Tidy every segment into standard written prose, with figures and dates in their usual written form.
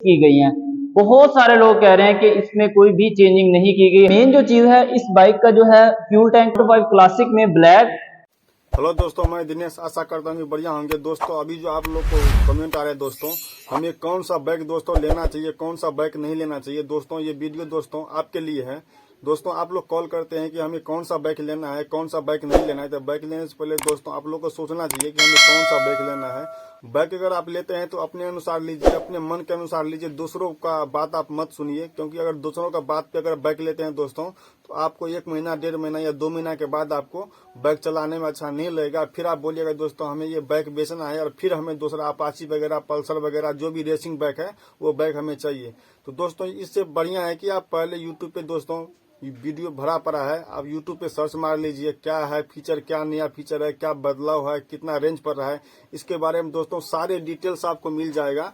की गई हैं। बहुत सारे लोग कह रहे हैं कि इसमें कोई भी चेंजिंग नहीं की गई। मेन जो चीज है इस बाइक का जो है फ्यूल टैंक 5 क्लासिक में ब्लैक। हेलो दोस्तों, मैं दिनेश आशा करता हूँ कि बढ़िया होंगे। दोस्तों अभी जो आप लोग को कमेंट आ रहे हैं दोस्तों, हमें कौन सा बाइक दोस्तों लेना चाहिए, कौन सा बाइक नहीं लेना चाहिए। दोस्तों ये वीडियो दोस्तों आपके लिए है। दोस्तों आप लोग कॉल करते हैं कि हमें कौन सा बाइक लेना है, कौन सा बाइक नहीं लेना है। तो बाइक लेने से पहले दोस्तों आप लोग को सोचना चाहिए कि हमें कौन सा बाइक लेना है। बाइक अगर आप लेते हैं तो अपने अनुसार लीजिए, अपने मन के अनुसार लीजिए। दूसरों का बात आप मत सुनिए, क्योंकि अगर दूसरों का बात पे अगर बाइक लेते हैं दोस्तों तो आपको 1 महीना 1.5 महीना या 2 महीना के बाद आपको बाइक चलाने में अच्छा नहीं लगेगा। फिर आप बोलिएगा दोस्तों हमें ये बाइक बेचना है और फिर हमें दूसरा अपाची वगैरह, पल्सर वगैरह जो भी रेसिंग बाइक है वो बाइक हमें चाहिए। तो दोस्तों इससे बढ़िया है कि आप पहले यूट्यूब पे दोस्तों वीडियो भरा पड़ा है, आप यूट्यूब पे सर्च मार लीजिए क्या है फीचर, क्या नया फीचर है, क्या बदलाव है, कितना रेंज पर रहा है, इसके बारे में दोस्तों सारे डिटेल्स आपको मिल जाएगा।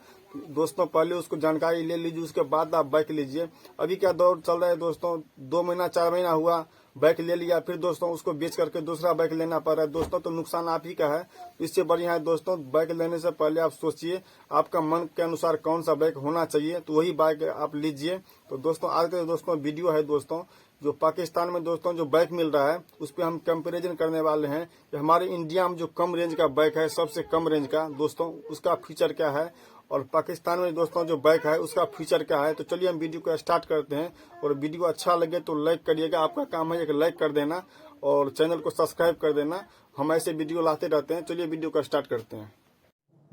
दोस्तों पहले उसको जानकारी ले लीजिए, उसके बाद आप बाइक लीजिए। अभी क्या दौर चल रहा है दोस्तों, 2 महीना 4 महीना हुआ बाइक ले लिया, फिर दोस्तों उसको बेच करके दूसरा बाइक लेना पड़ रहा है दोस्तों, तो नुकसान आप ही का है। इससे बढ़िया है दोस्तों बाइक लेने से पहले आप सोचिए आपका मन के अनुसार कौन सा बाइक होना चाहिए, तो वही बाइक आप लीजिए। तो दोस्तों आज का दोस्तों वीडियो है दोस्तों, जो पाकिस्तान में दोस्तों जो बाइक मिल रहा है उस पर हम कंपैरिजन करने वाले हैं कि हमारे इंडिया में जो कम रेंज का बाइक है, सबसे कम रेंज का दोस्तों, उसका फीचर क्या है, और पाकिस्तान में दोस्तों जो बाइक है उसका फीचर क्या है। तो चलिए हम वीडियो को स्टार्ट करते हैं, और वीडियो अच्छा लगे तो लाइक करिएगा। आपका काम है एक लाइक कर देना और चैनल को सब्सक्राइब कर देना। हम ऐसे वीडियो लाते रहते हैं। चलिए वीडियो को स्टार्ट करते हैं।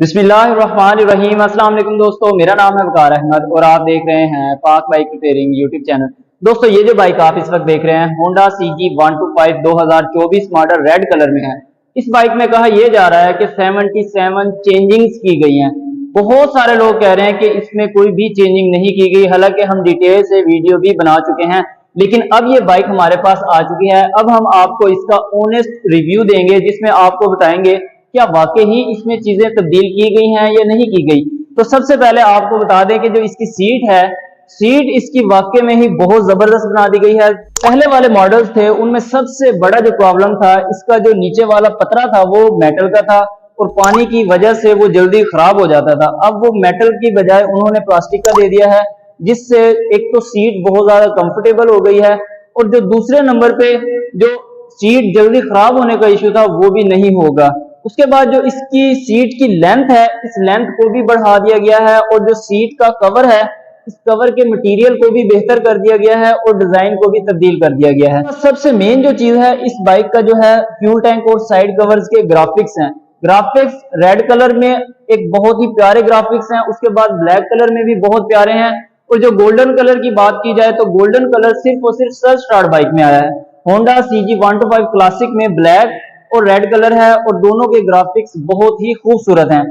बिस्मिल्लाहिर्रहमानिर्रहीम। अस्सलाम वालेकुम दोस्तों, मेरा नाम है वकार अहमद और आप देख रहे हैं पाक बाइक रिपेयरिंग यूट्यूब चैनल। दोस्तों ये जो बाइक आप इस वक्त देख रहे हैं Honda CG 125 2024 model red colour में है। इस बाइक में कहा यह जा रहा है कि 77 चेंजिंग्स की गई हैं। बहुत सारे लोग कह रहे हैं कि इसमें कोई भी चेंजिंग नहीं की गई, हालांकि हम डिटेल से वीडियो भी बना चुके हैं, लेकिन अब ये बाइक हमारे पास आ चुकी है। अब हम आपको इसका ऑनेस्ट रिव्यू देंगे, जिसमें आपको बताएंगे क्या वाकई ही इसमें चीजें तब्दील की गई हैं या नहीं की गई। तो सबसे पहले आपको बता दें कि जो इसकी सीट है, सीट इसकी वाकई में ही बहुत जबरदस्त बना दी गई है। पहले वाले मॉडल्स थे उनमें सबसे बड़ा जो प्रॉब्लम था, इसका जो नीचे वाला पतरा था वो मेटल का था और पानी की वजह से वो जल्दी खराब हो जाता था। अब वो मेटल की बजाय उन्होंने प्लास्टिक का दे दिया है, जिससे एक तो सीट बहुत ज्यादा कंफर्टेबल हो गई है, और जो दूसरे नंबर पे जो सीट जल्दी खराब होने का इश्यू था वो भी नहीं होगा। उसके बाद जो इसकी सीट की लेंथ है, इस लेंथ को भी बढ़ा दिया गया है, और जो सीट का कवर है, इस कवर के मटेरियल को भी बेहतर कर दिया गया है और डिजाइन को भी तब्दील कर दिया गया है। सबसे मेन जो चीज है इस बाइक का जो है फ्यूल टैंक और साइड कवर्स के ग्राफिक्स हैं। ग्राफिक्स रेड कलर में एक बहुत ही प्यारे ग्राफिक्स हैं, उसके बाद ब्लैक कलर में भी बहुत प्यारे हैं, और जो गोल्डन कलर की बात की जाए तो गोल्डन कलर सिर्फ और सिर्फ सेल्फ स्टार्ट बाइक में आया है। होंडा CG 125 क्लासिक में ब्लैक और रेड कलर है, और दोनों के ग्राफिक्स बहुत ही खूबसूरत हैं।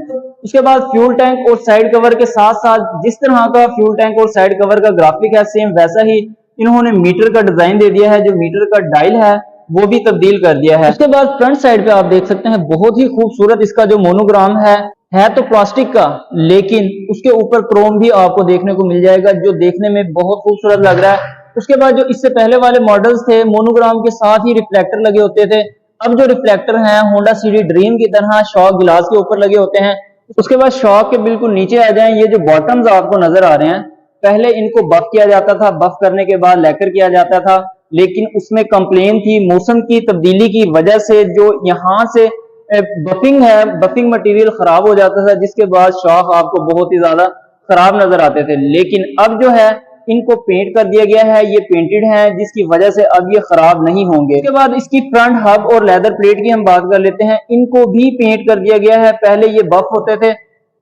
उसके बाद फ्यूल टैंक और साइड कवर के साथ साथ जिस तरह का फ्यूल टैंक और साइड कवर का ग्राफिक है, सेम वैसा ही इन्होंने मीटर का डिजाइन दे दिया है। जो मीटर का डायल है वो भी तब्दील कर दिया है। उसके बाद फ्रंट साइड पे आप देख सकते हैं बहुत ही खूबसूरत इसका जो मोनोग्राम है तो प्लास्टिक का, लेकिन उसके ऊपर क्रोम भी आपको देखने को मिल जाएगा, जो देखने में बहुत खूबसूरत लग रहा है। उसके बाद जो इससे पहले वाले मॉडल्स थे मोनोग्राम के साथ ही रिफ्लेक्टर लगे होते थे, अब जो रिफ्लेक्टर हैं होंडा CD ड्रीम की तरह शॉक गिलास के ऊपर लगे होते हैं। उसके बाद शॉक के बिल्कुल नीचे आ जाएं, ये जो बॉटम्स आपको नजर आ रहे हैं, पहले इनको बफ किया जाता था, बफ करने के बाद लेकर किया जाता था, लेकिन उसमें कंप्लेन थी मौसम की तब्दीली की वजह से जो यहाँ से बफिंग है, बफिंग मटेरियल खराब हो जाता था, जिसके बाद शॉक आपको बहुत ही ज्यादा खराब नजर आते थे। लेकिन अब जो है इनको पेंट कर दिया गया है, ये पेंटेड है, जिसकी वजह से अब ये खराब नहीं होंगे। इसके बाद इसकी फ्रंट हब और लेदर प्लेट की हम बात कर लेते हैं, इनको भी पेंट कर दिया गया है। पहले ये बफ होते थे,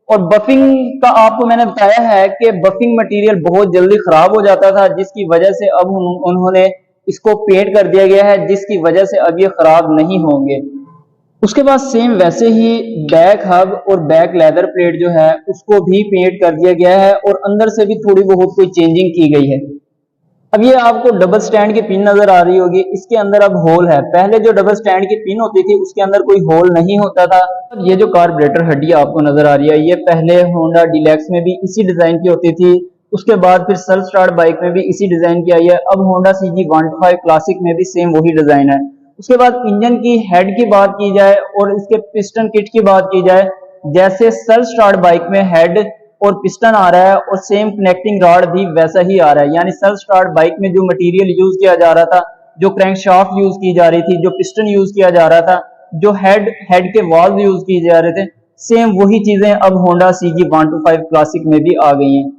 और बफिंग का आपको मैंने बताया है कि बफिंग मटेरियल बहुत जल्दी खराब हो जाता था, जिसकी वजह से अब उन्होंने इसको पेंट कर दिया गया है, जिसकी वजह से अब ये खराब नहीं होंगे। उसके बाद सेम वैसे ही बैक हब और बैक लेदर प्लेट जो है उसको भी पेंट कर दिया गया है, और अंदर से भी थोड़ी बहुत कोई चेंजिंग की गई है। अब ये आपको डबल स्टैंड की पिन नजर आ रही होगी, इसके अंदर अब होल है। पहले जो डबल स्टैंड की पिन होती थी उसके अंदर कोई होल नहीं होता था। अब ये जो कार्बोरेटर हड्डी आपको नजर आ रही है, ये पहले होंडा डीलक्स में भी इसी डिजाइन की होती थी, उसके बाद फिर सेल्फ स्टार्ट बाइक में भी इसी डिजाइन की आई है। अब होंडा CG 125 क्लासिक में भी सेम वही डिजाइन है। उसके बाद इंजन की हेड की बात की जाए और इसके पिस्टन किट की बात की जाए, जैसे सेल्फ स्टार्ट बाइक में हेड और पिस्टन आ रहा है और सेम कनेक्टिंग रॉड भी वैसा ही आ रहा है। यानी सेल्फ स्टार्ट बाइक में जो मटेरियल यूज किया जा रहा था, जो क्रैंकशाफ्ट यूज की जा रही थी, जो पिस्टन यूज किया जा रहा था, जो हेड के वाल्व यूज किए जा रहे थे, सेम वही चीजें अब होंडा CG 125 क्लासिक में भी आ गई हैं।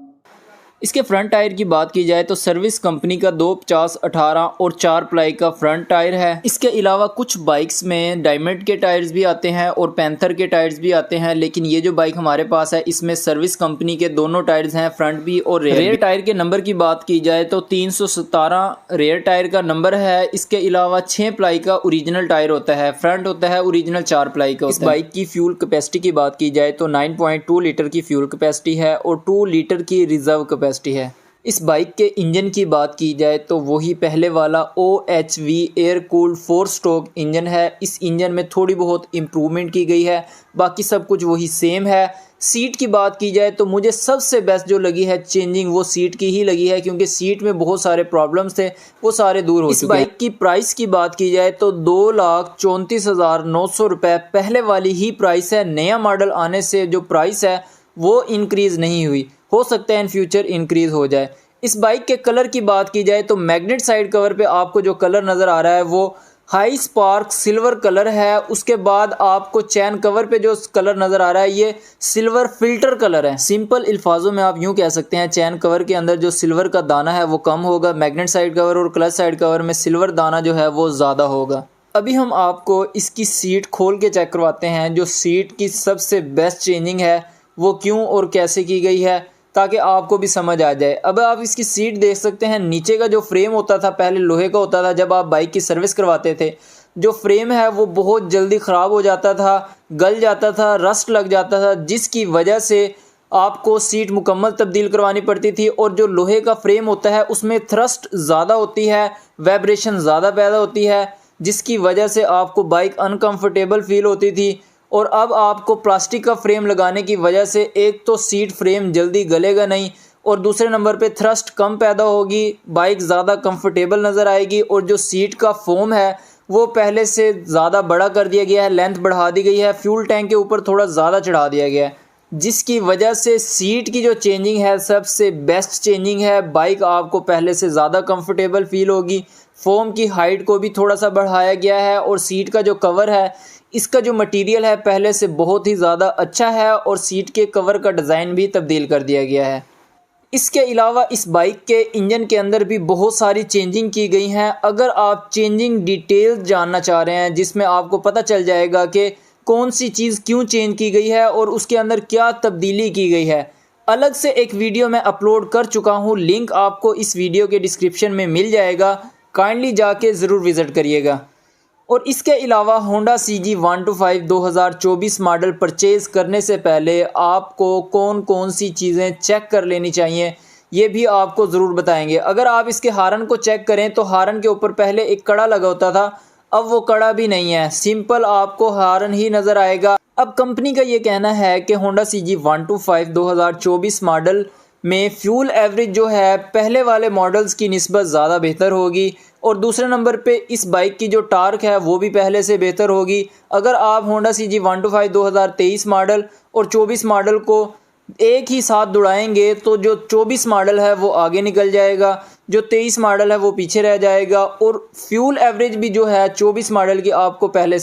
इसके फ्रंट टायर की बात की जाए तो सर्विस कंपनी का 250, 18 और 4 प्लाई का फ्रंट टायर है। इसके अलावा कुछ बाइक्स में डायमंड के टायर्स भी आते हैं और पैंथर के टायर्स भी आते हैं, लेकिन ये जो बाइक हमारे पास है इसमें सर्विस कंपनी के दोनों टायर्स हैं, फ्रंट भी और रेयर टायर के नंबर की बात की जाए तो 317 रेयर टायर का नंबर है। इसके अलावा 6 प्लाई का ओरिजिनल टायर होता है, फ्रंट होता है ओरिजिनल 4 प्लाई का। इस बाइक की फ्यूल कैपेसिटी की बात की जाए तो 9.2 लीटर की फ्यूल कैपेसिटी है और 2 लीटर की रिजर्व कैपेसिटी है। इस बाइक के इंजन की बात की जाए तो वही पहले वाला OHV air cooled 4 stroke engine है। इस इंजन में थोड़ी बहुत इम्प्रूवमेंट की गई है, बाकी सब कुछ वही सेम है। सीट की बात की जाए तो मुझे सबसे बेस्ट जो लगी है चेंजिंग वो सीट की ही लगी है, क्योंकि सीट में बहुत सारे प्रॉब्लम्स थे, वो सारे दूर हो चुके हैं। इस बाइक की प्राइस की बात की जाए तो 2,34,900 रुपये पहले वाली ही प्राइस है। नया मॉडल आने से जो प्राइस है वो इंक्रीज़ नहीं हुई, हो सकता है इन फ्यूचर इंक्रीज़ हो जाए। इस बाइक के कलर की बात की जाए तो मैग्नेट साइड कवर पे आपको जो कलर नज़र आ रहा है वो हाई स्पार्क सिल्वर कलर है। उसके बाद आपको चैन कवर पे जो कलर नज़र आ रहा है ये सिल्वर फिल्टर कलर है। सिंपल अल्फाजों में आप यूँ कह सकते हैं चैन कवर के अंदर जो सिल्वर का दाना है वो कम होगा, मैग्नेट साइड कवर और क्लच साइड कवर में सिल्वर दाना जो है वो ज़्यादा होगा। अभी हम आपको इसकी सीट खोल के चेक करवाते हैं। जो सीट की सबसे बेस्ट चेंजिंग है वो क्यों और कैसे की गई है, ताकि आपको भी समझ आ जाए। अब आप इसकी सीट देख सकते हैं, नीचे का जो फ्रेम होता था पहले लोहे का होता था। जब आप बाइक की सर्विस करवाते थे जो फ्रेम है वो बहुत जल्दी ख़राब हो जाता था, गल जाता था, रस्ट लग जाता था, जिसकी वजह से आपको सीट मुकम्मल तब्दील करवानी पड़ती थी। और जो लोहे का फ्रेम होता है उसमें थ्रस्ट ज़्यादा होती है, वाइब्रेशन ज़्यादा पैदा होती है, जिसकी वजह से आपको बाइक अनकम्फर्टेबल फील होती थी। और अब आपको प्लास्टिक का फ्रेम लगाने की वजह से एक तो सीट फ्रेम जल्दी गलेगा नहीं और दूसरे नंबर पे थ्रस्ट कम पैदा होगी, बाइक ज़्यादा कंफर्टेबल नज़र आएगी। और जो सीट का फोम है वो पहले से ज़्यादा बड़ा कर दिया गया है, लेंथ बढ़ा दी गई है, फ्यूल टैंक के ऊपर थोड़ा ज़्यादा चढ़ा दिया गया है, जिसकी वजह से सीट की जो चेंजिंग है सबसे बेस्ट चेंजिंग है। बाइक आपको पहले से ज़्यादा कंफर्टेबल फील होगी। फोम की हाइट को भी थोड़ा सा बढ़ाया गया है और सीट का जो कवर है इसका जो मटेरियल है पहले से बहुत ही ज़्यादा अच्छा है और सीट के कवर का डिज़ाइन भी तब्दील कर दिया गया है। इसके अलावा इस बाइक के इंजन के अंदर भी बहुत सारी चेंजिंग की गई हैं। अगर आप चेंजिंग डिटेल्स जानना चाह रहे हैं जिसमें आपको पता चल जाएगा कि कौन सी चीज़ क्यों चेंज की गई है और उसके अंदर क्या तब्दीली की गई है, अलग से एक वीडियो मैं अपलोड कर चुका हूँ, लिंक आपको इस वीडियो के डिस्क्रिप्शन में मिल जाएगा, काइंडली जाके ज़रूर विज़िट करिएगा। और इसके अलावा होंडा CG 125 2024 मॉडल परचेज़ करने से पहले आपको कौन कौन सी चीज़ें चेक कर लेनी चाहिए ये भी आपको ज़रूर बताएंगे। अगर आप इसके हारन को चेक करें तो हारन के ऊपर पहले एक कड़ा लगा होता था, अब वो कड़ा भी नहीं है, सिंपल आपको हारन ही नज़र आएगा। अब कंपनी का ये कहना है कि होंडा CG 125 2024 मॉडल में फ्यूल एवरेज जो है पहले वाले मॉडल्स की निस्बत ज़्यादा बेहतर होगी और दूसरे नंबर पे इस बाइक की जो टार्क है वो भी पहले से बेहतर होगी। अगर आप होंडा CG 125 2023 मॉडल और 24 मॉडल को एक ही साथ दौड़ाएंगे तो जो 24 मॉडल है वो आगे निकल जाएगा, जो 23 मॉडल है वो पीछे रह जाएगा और फ्यूल एवरेज भी जो है 24 मॉडल की आपको पहले